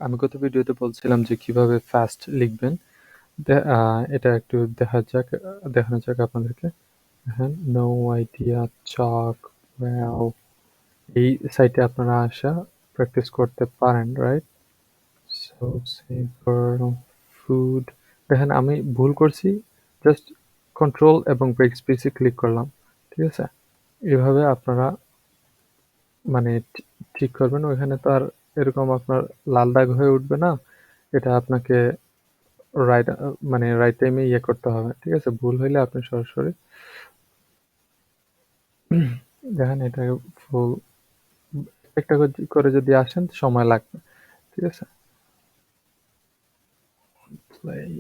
আমি গত ভিডিওতে বলছিলাম যে কিভাবে ফাস্ট লিখবেন। এটা একটু দেখানো যাক আপনাদেরকে। হ্যাঁ, নো আইডিয়া চক ওয়াও এই সাইটে আপনারা প্র্যাকটিস করতে পারেন, রাইট? সো সেভার ফুড দেখেন আমি ভুল করছি, জাস্ট কন্ট্রোল এবং ব্রেক স্পেসে ক্লিক করলাম। ঠিক আছে? এভাবে আপনারা মানে ঠিক করবেন। ওইখানে তো আর এরকম আপনার লাল দাগ হয়ে উঠবে না। এটা আপনাকে রাইট টাইমে করতে হবে। ঠিক আছে? ভুল হইলে আপনি সরাসরি দেখেন এটা ফুল একটা করে যদি আসেন সময় লাগবে। ঠিক আছে? Play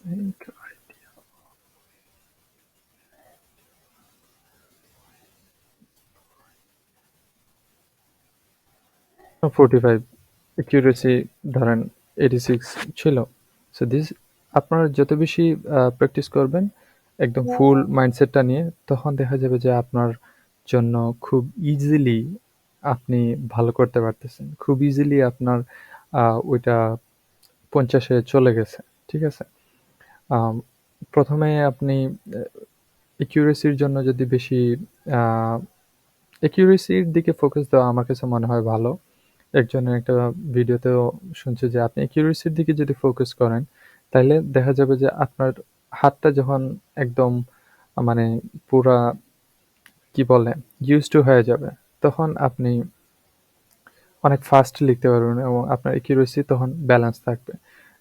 think 45 accuracy ধরেন 86 ছিল। সো আপনারা যত বেশি প্র্যাকটিস করবেন একদম ফুল মাইন্ডসেটটা নিয়ে, তখন দেখা যাবে যে আপনার জন্য খুব ইজিলি আপনি ভালো করতে পারতেছেন। খুব ইজিলি আপনার ওইটা 50 এ চলে গেছে। ঠিক আছে? আম ১ম এ আপনি অ্যাকুরেসির জন্য যদি বেশি আ অ্যাকুরেসির দিকে ফোকাস দেওয়া আমার কাছে মনে হয় ভালো। একজনের একটা ভিডিওতেও শুনছি যে আপনি অ্যাকুরেসির দিকে যদি ফোকাস করেন, তাইলে দেখা যাবে যে আপনার হাতটা যখন একদম মানে পুরা কি বলে used to হয়ে যাবে, তখন আপনি অনেক ফাস্ট লিখতে পারবেন এবং আপনার অ্যাকুরেসি তখন ব্যালেন্স থাকবে।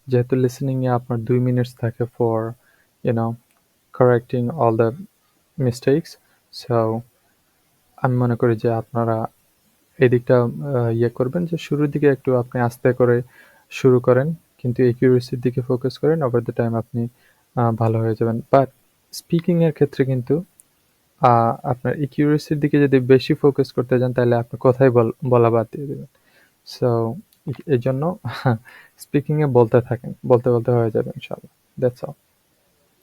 যেহেতু লিসেনিং এ আপনার ২ মিনিটস থাকে for you know correcting all the mistakes. So আমি মনে করি যে আপনারা এদিকটা করবেন যে শুরুর দিকে একটু আপনি আস্তে করে শুরু করেন। কিন্তু accuracy-র দিকে ফোকাস করেন। ওভার দ্য টাইম আপনি ভালো হয়ে যাবেন। বাট স্পিকিং এর ক্ষেত্রে কিন্তু আ আপনার accuracy-র দিকে যদি বেশি ফোকাস করতে যান তাহলে আপনি কথাই বলা বাদ দিয়ে দিবেন। সো এজন্য স্পিকিং এ বলতে থাকেন। বলতে হয়ে যাবে ইনশাআল্লাহ। That's all.